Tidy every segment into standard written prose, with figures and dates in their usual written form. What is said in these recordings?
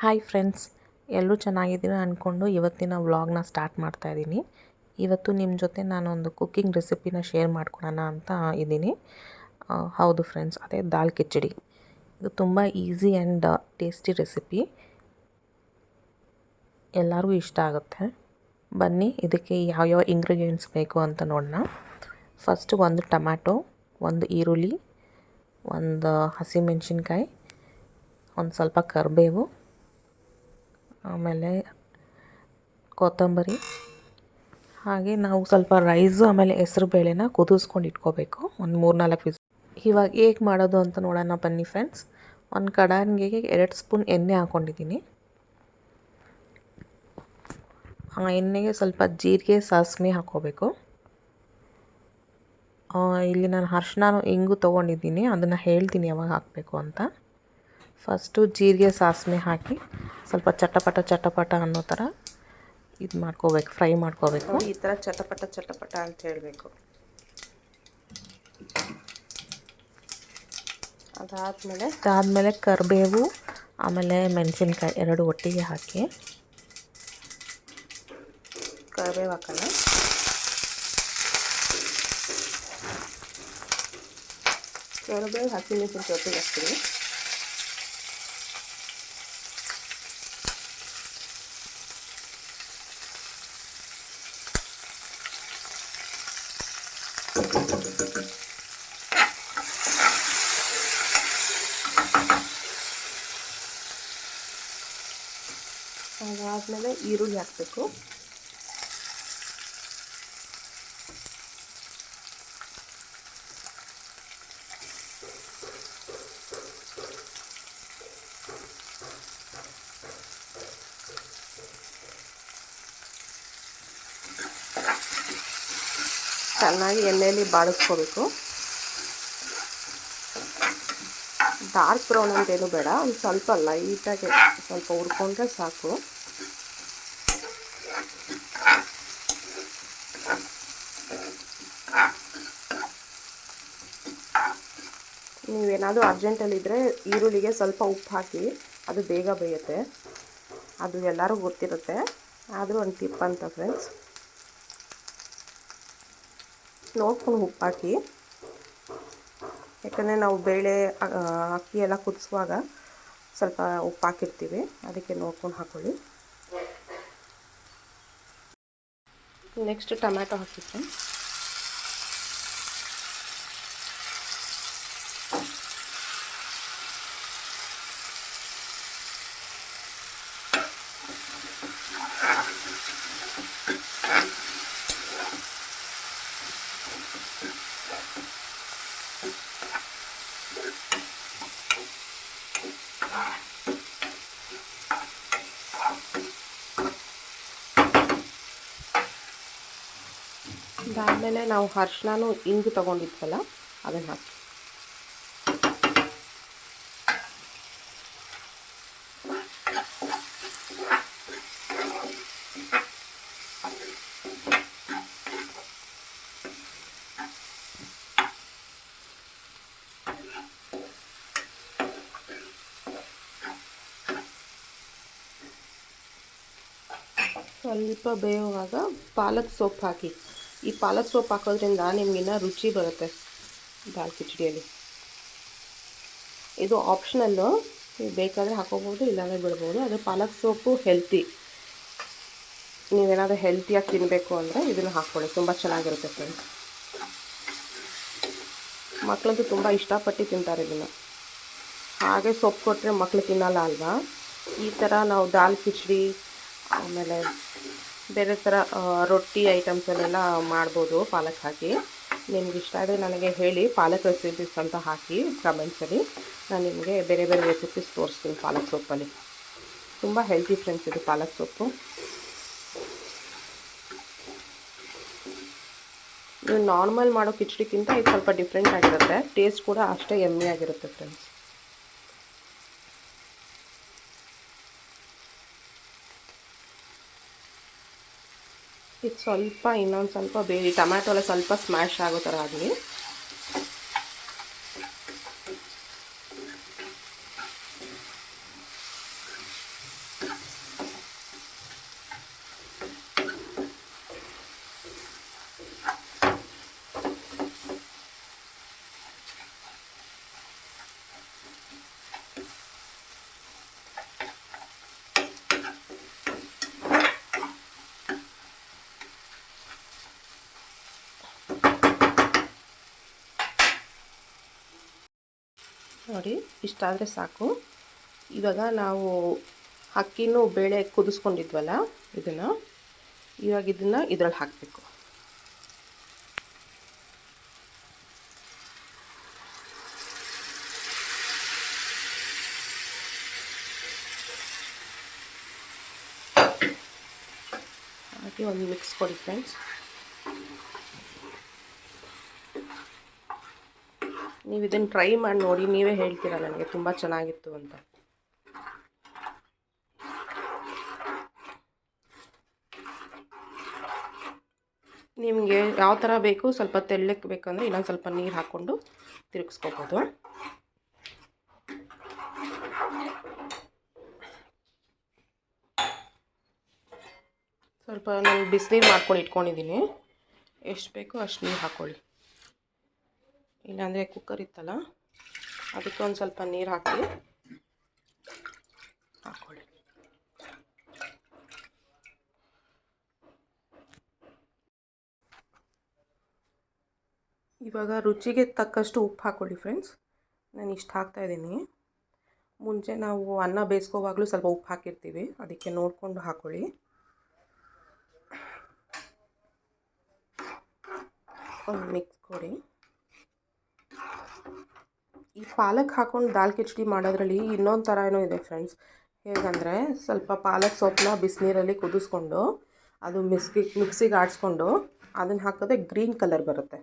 Hi friends, ಎಲ್ಲರೂ ಚೆನ್ನಾಗಿದ್ದೀರ ಅಂದ್ಕೊಂಡು ಇವತ್ತಿನ ವ್ಲಾಗ್ನ ಸ್ಟಾರ್ಟ್ ಮಾಡ್ತಾಯಿದ್ದೀನಿ. ಇವತ್ತು ನಿಮ್ಮ ಜೊತೆ ನಾನೊಂದು ಕುಕ್ಕಿಂಗ್ ರೆಸಿಪಿನ ಶೇರ್ ಮಾಡ್ಕೊಳ್ಳೋಣ ಅಂತ ಇದ್ದೀನಿ. ಹೌದು ಫ್ರೆಂಡ್ಸ್, ಅದೇ ದಾಲ್ ಕಿಚಡಿ. ಇದು ತುಂಬ ಈಸಿ ಆ್ಯಂಡ್ ಟೇಸ್ಟಿ ರೆಸಿಪಿ, ಎಲ್ಲರಿಗೂ ಇಷ್ಟ ಆಗುತ್ತೆ. ಬನ್ನಿ ಇದಕ್ಕೆ ಯಾವ್ಯಾವ ಇಂಗ್ರೀಡಿಯೆಂಟ್ಸ್ ಬೇಕು ಅಂತ ನೋಡೋಣ. ಫಸ್ಟು ಒಂದು ಟೊಮ್ಯಾಟೊ, ಒಂದು ಈರುಳ್ಳಿ, ಒಂದು ಹಸಿಮೆಣಸಿನ್ಕಾಯಿ, ಒಂದು ಸ್ವಲ್ಪ ಕರಿಬೇವು, ಆಮೇಲೆ ಕೊತ್ತಂಬರಿ, ಹಾಗೆ ನಾವು ಸ್ವಲ್ಪ ರೈಸು ಆಮೇಲೆ ಹೆಸರು ಬೇಳೆನ ಕುದಿಸ್ಕೊಂಡು ಇಟ್ಕೋಬೇಕು ಒಂದು 3-4 ವಿಸಿಲ್. ಇವಾಗ ಹೇಗೆ ಮಾಡೋದು ಅಂತ ನೋಡೋಣ ಬನ್ನಿ ಫ್ರೆಂಡ್ಸ್. ಒಂದು ಕಡಾಯಿಗೆ 2 ಸ್ಪೂನ್ ಎಣ್ಣೆ ಹಾಕ್ಕೊಂಡಿದ್ದೀನಿ. ಆ ಎಣ್ಣೆಗೆ ಸ್ವಲ್ಪ ಜೀರಿಗೆ, ಸಾಸಿವೆ ಹಾಕ್ಕೋಬೇಕು. ಇಲ್ಲಿ ನಾನು ಅರಿಶಿನ, ಇಂಗು ತೊಗೊಂಡಿದ್ದೀನಿ, ಅದನ್ನು ಹೇಳ್ತೀನಿ ಯಾವಾಗ ಹಾಕಬೇಕು ಅಂತ. ಫಸ್ಟು ಜೀರಿಗೆ, ಸಾಸಿವೆ ಹಾಕಿ ಸ್ವಲ್ಪ ಚಟಪಟ ಅನ್ನೋ ಥರ ಇದು ಮಾಡ್ಕೋಬೇಕು, ಫ್ರೈ ಮಾಡ್ಕೋಬೇಕು. ಈ ಥರ ಚಟಪಟ ಅಂತ ಹೇಳಬೇಕು. ಅದಾದಮೇಲೆ ಕರಿಬೇವು ಆಮೇಲೆ ಮೆಣಸಿನ್ಕಾಯಿ 2 ಒಟ್ಟಿಗೆ ಹಾಕಿ, ಕರಿಬೇವು ಹಾಕೋಣ. ಕರಿಬೇವು ಹಸಿಮೆಣಸಿನ್ಕಾಯಿ ಒಟ್ಟಿಗೆ ಹಾಕ್ತೀನಿ. ಅದಾದಮೇಲೆ ಈರುಳ್ಳಿ ಹಾಕಬೇಕು. ಚೆನ್ನಾಗಿ ಎಣ್ಣೆಯಲ್ಲಿ ಬಾಡಿಸ್ಕೋಬೇಕು. ಡಾರ್ಕ್ ಬ್ರೌನ್ ಅಂತೇನು ಬೇಡ, ಒಂದು ಸ್ವಲ್ಪ ಲೈಟಾಗಿ ಸ್ವಲ್ಪ ಹುರ್ಕೊಂಡ್ರೆ ಸಾಕು. ನೀವೇನಾದರೂ ಅರ್ಜೆಂಟಲ್ಲಿದ್ದರೆ ಈರುಳ್ಳಿಗೆ ಸ್ವಲ್ಪ ಉಪ್ಪು ಹಾಕಿ, ಅದು ಬೇಗ ಬೇಯುತ್ತೆ. ಅದು ಎಲ್ಲರೂ ಗೊತ್ತಿರುತ್ತೆ, ಆದರೂ ಒಂದು ಟಿಪ್ ಅಂತ ಫ್ರೆಂಡ್ಸ್. ನೋಡ್ಕೊಂಡು ಉಪ್ಪು ಹಾಕಿ, ಯಾಕಂದರೆ ನಾವು ಬೇಳೆ ಅಕ್ಕಿ ಎಲ್ಲ ಕುದಿಸುವಾಗ ಸ್ವಲ್ಪ ಉಪ್ಪು ಹಾಕಿರ್ತೀವಿ, ಅದಕ್ಕೆ ನೋಡ್ಕೊಂಡು ಹಾಕ್ಕೊಳ್ಳಿ. ನೆಕ್ಸ್ಟ್ ಟೊಮ್ಯಾಟೊ ಹಾಕಿದ್ದೆ. ಅದಾದಮೇಲೆ ನಾವು ಅರಿಶಿನ, ಇಂಗು ತೊಗೊಂಡಿದ್ವಲ್ಲ ಅದನ್ನು ಹಾಕಿ. ಸ್ವಲ್ಪ ಬೇಯುವಾಗ ಪಾಲಕ್ ಸೊಪ್ಪು ಹಾಕಿ. ಈ ಪಾಲಕ್ ಸೊಪ್ಪು ಹಾಕೋದ್ರಿಂದ ನಿಮಗಿನ್ನ ರುಚಿ ಬರುತ್ತೆ ದಾಲ್ ಕಿಚಡಿಯಲ್ಲಿ. ಇದು ಆಪ್ಷನಲ್ಲು, ನೀವು ಬೇಕಾದರೆ ಹಾಕೋಬೋದು, ಇಲ್ಲಾಂದರೆ ಬಿಡ್ಬೋದು. ಅದು ಪಾಲಕ್ ಸೊಪ್ಪು ಹೆಲ್ತಿ. ನೀವೇನಾದರೂ ಹೆಲ್ತಿಯಾಗಿ ತಿನ್ನಬೇಕು ಅಂದರೆ ಇದನ್ನು ಹಾಕ್ಕೊಳ್ಳಿ, ತುಂಬ ಚೆನ್ನಾಗಿರುತ್ತೆ ಫ್ರೆಂಡ್ಸ್. ಮಕ್ಕಳಂತೂ ತುಂಬ ಇಷ್ಟಪಟ್ಟು ತಿಂತಾರೆ ಇದನ್ನು. ಹಾಗೆ ಸೊಪ್ಪು ಕೊಟ್ಟರೆ ಮಕ್ಕಳು ತಿನ್ನಲ್ಲ ಅಲ್ವಾ. ಈ ಥರ ನಾವು ದಾಲ್ ಕಿಚಡಿ ಆಮೇಲೆ ಬೇರೆ ಥರ ರೊಟ್ಟಿ ಐಟಮ್ಸಲ್ಲೆಲ್ಲ ಮಾಡ್ಬೋದು ಪಾಲಕ್ ಹಾಕಿ. ನಿಮ್ಗೆ ಇಷ್ಟ ಆದರೆ ನನಗೆ ಹೇಳಿ, ಪಾಲಕ್ ರೆಸಿಪೀಸ್ ಅಂತ ಹಾಕಿ ಕಮೆಂಟ್ಸಲ್ಲಿ. ನಾನು ನಿಮಗೆ ಬೇರೆ ಬೇರೆ ರೆಸಿಪೀಸ್ ತೋರಿಸ್ತೀನಿ ಪಾಲಕ್ ಸೊಪ್ಪಲ್ಲಿ. ತುಂಬ ಹೆಲ್ತಿ ಫ್ರೆಂಡ್ಸ್ ಇದು ಪಾಲಕ್ ಸೊಪ್ಪು. ಇದು ನಾರ್ಮಲ್ ಮಾಡೋ ಕಿಚಡಿಗಿಂತ ಇದು ಸ್ವಲ್ಪ ಡಿಫ್ರೆಂಟ್ ಆಗಿರುತ್ತೆ. ಟೇಸ್ಟ್ ಕೂಡ ಅಷ್ಟೇ ಯಮ್ಮಿ ಆಗಿರುತ್ತೆ ಫ್ರೆಂಡ್ಸ್. ಇದು ಸ್ವಲ್ಪ ಇನ್ನೊಂದು ಸ್ವಲ್ಪ ಬೇರೆ ಟೊಮ್ಯಾಟೊ ಎಲ್ಲ ಸ್ವಲ್ಪ ಸ್ಮ್ಯಾಶ್ ಆಗೋ ಥರ ಆಗಲಿ. ನೋಡಿ ಇಷ್ಟಾದರೆ ಸಾಕು. ಇವಾಗ ನಾವು ಅಕ್ಕಿನೂ ಬೇಳೆ ಕುದಿಸ್ಕೊಂಡಿದ್ವಲ್ಲ ಇವಾಗ ಇದನ್ನು ಇದ್ರಲ್ಲಿ ಹಾಕಬೇಕು. ಹಾಕಿ ಒಂದು ಮಿಕ್ಸ್ ಕೊಡಿ ಫ್ರೆಂಡ್ಸ್. ನೀವು ಇದನ್ನು ಟ್ರೈ ಮಾಡಿ ನೋಡಿ, ನೀವೇ ಹೇಳ್ತೀರಾ ನನಗೆ ತುಂಬ ಚೆನ್ನಾಗಿತ್ತು ಅಂತ. ನಿಮಗೆ ಯಾವ ಥರ ಬೇಕು, ಸ್ವಲ್ಪ ತೆಳ್ಳಕ್ಕೆ ಬೇಕಂದರೆ ಇನ್ನೊಂದು ಸ್ವಲ್ಪ ನೀರು ಹಾಕ್ಕೊಂಡು ತಿರುಗಿಸ್ಕೋಬೋದು. ಸ್ವಲ್ಪ ನಾನು ಬಿಸಿನೀರು ಮಾಡ್ಕೊಂಡು ಇಟ್ಕೊಂಡಿದ್ದೀನಿ, ಎಷ್ಟು ಬೇಕೋ ಅಷ್ಟು ನೀರು ಹಾಕ್ಕೊಳ್ಳಿ. ಇಲ್ಲಾಂದರೆ ಕುಕ್ಕರ್ ಇತ್ತಲ್ಲ ಅದಕ್ಕೆ ಒಂದು ಸ್ವಲ್ಪ ನೀರು ಹಾಕ್ಕೊಳ್ಳಿ. ಇವಾಗ ರುಚಿಗೆ ತಕ್ಕಷ್ಟು ಉಪ್ಪು ಹಾಕ್ಕೊಳ್ಳಿ ಫ್ರೆಂಡ್ಸ್. ನಾನು ಇಷ್ಟು ಹಾಕ್ತಾಯಿದ್ದೀನಿ. ಮುಂಚೆ ನಾವು ಅನ್ನ ಬೇಯಿಸ್ಕೋವಾಗಲೂ ಸ್ವಲ್ಪ ಉಪ್ಪು ಹಾಕಿರ್ತೀವಿ, ಅದಕ್ಕೆ ನೋಡಿಕೊಂಡು ಹಾಕ್ಕೊಳ್ಳಿ. ಒಂದು ಮಿಕ್ಸ್ ಕೊಡಿ. ಈ ಪಾಲಕ್ ಹಾಕ್ಕೊಂಡು ದಾಲ್ ಕಿಚಡಿ ಮಾಡೋದ್ರಲ್ಲಿ ಇನ್ನೊಂದು ಥರ ಏನೋ ಇದೆ ಫ್ರೆಂಡ್ಸ್. ಹೇಗಂದರೆ ಸ್ವಲ್ಪ ಪಾಲಕ್ ಸೊಪ್ಪನ್ನ ಬಿಸಿನೀರಲ್ಲಿ ಕುದಿಸ್ಕೊಂಡು ಅದು ಮಿಕ್ಸಿಗೆ ಆಡಿಸ್ಕೊಂಡು ಅದನ್ನು ಹಾಕಿದ್ರೆ ಗ್ರೀನ್ ಕಲರ್ ಬರುತ್ತೆ.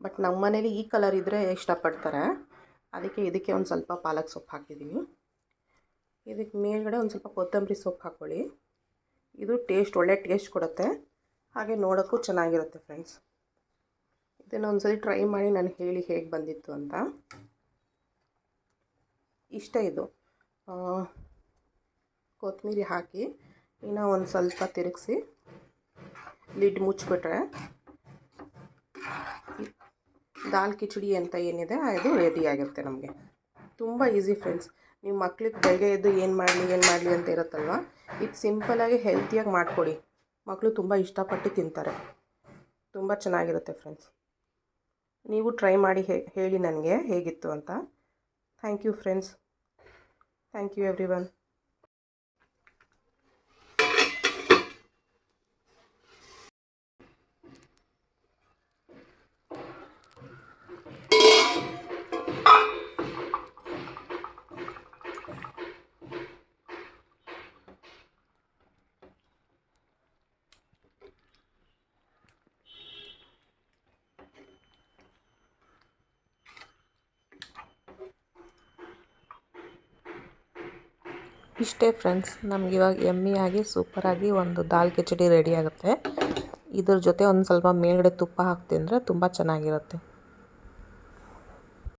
ಬಟ್ ನಮ್ಮ ಮನೇಲಿ ಈ ಕಲರ್ ಇದ್ದರೆ ಇಷ್ಟಪಡ್ತಾರೆ, ಅದಕ್ಕೆ ಇದಕ್ಕೆ ಒಂದು ಸ್ವಲ್ಪ ಪಾಲಕ್ ಸೊಪ್ಪು ಹಾಕಿದ್ದೀನಿ. ಇದಕ್ಕೆ ಮೇಲ್ಗಡೆ ಒಂದು ಸ್ವಲ್ಪ ಕೊತ್ತಂಬರಿ ಸೊಪ್ಪು ಹಾಕ್ಕೊಳ್ಳಿ. ಇದು ಒಳ್ಳೆ ಟೇಸ್ಟ್ ಕೊಡುತ್ತೆ, ಹಾಗೆ ನೋಡೋಕ್ಕೂ ಚೆನ್ನಾಗಿರುತ್ತೆ ಫ್ರೆಂಡ್ಸ್. ಇದನ್ನು ಒಂದ್ಸರಿ ಟ್ರೈ ಮಾಡಿ ನನಗೆ ಹೇಳಿ ಹೇಗೆ ಬಂದಿತ್ತು ಅಂತ. ಇಷ್ಟ ಇದು. ಕೊತ್ತಂಬರಿ ಹಾಕಿ ಇನ್ನೂ ಒಂದು ಸ್ವಲ್ಪ ತಿರುಗಿಸಿ ಲಿಡ್ ಮುಚ್ಚಿಬಿಟ್ರೆ ದಾಲ್ ಕಿಚಡಿ ಅಂತ ಏನಿದೆ ಅದು ರೆಡಿ ಆಗಿರುತ್ತೆ ನಮಗೆ. ತುಂಬ ಈಸಿ ಫ್ರೆಂಡ್ಸ್. ನೀವು ಮಕ್ಳಿಗೆ ಬೆಳಗ್ಗೆ ಎದ್ದು ಏನು ಮಾಡಲಿ ಅಂತ ಇರುತ್ತಲ್ವ, ಇದು ಸಿಂಪಲಾಗಿ ಹೆಲ್ತಿಯಾಗಿ ಮಾಡಿಕೊಡಿ. ಮಕ್ಕಳು ತುಂಬ ಇಷ್ಟಪಟ್ಟು ತಿಂತಾರೆ. ತುಂಬ ಚೆನ್ನಾಗಿರುತ್ತೆ ಫ್ರೆಂಡ್ಸ್. ನೀವು ಟ್ರೈ ಮಾಡಿ ಹೇಳಿ ನನಗೆ ಹೇಗಿತ್ತು ಅಂತ. Thank you friends. Thank you everyone. ಇಷ್ಟೇ ಫ್ರೆಂಡ್ಸ್, ನಮಗಿವಾಗ ಯಮ್ಮಿಯಾಗಿ ಸೂಪರಾಗಿ ಒಂದು ದಾಲ್ ಕಿಚಡಿ ರೆಡಿ ಆಗುತ್ತೆ. ಇದ್ರ ಜೊತೆ ಒಂದು ಸ್ವಲ್ಪ ಮೇಲ್ಗಡೆ ತುಪ್ಪ ಹಾಕಿ ತಿಂದರೆ ತುಂಬ ಚೆನ್ನಾಗಿರುತ್ತೆ.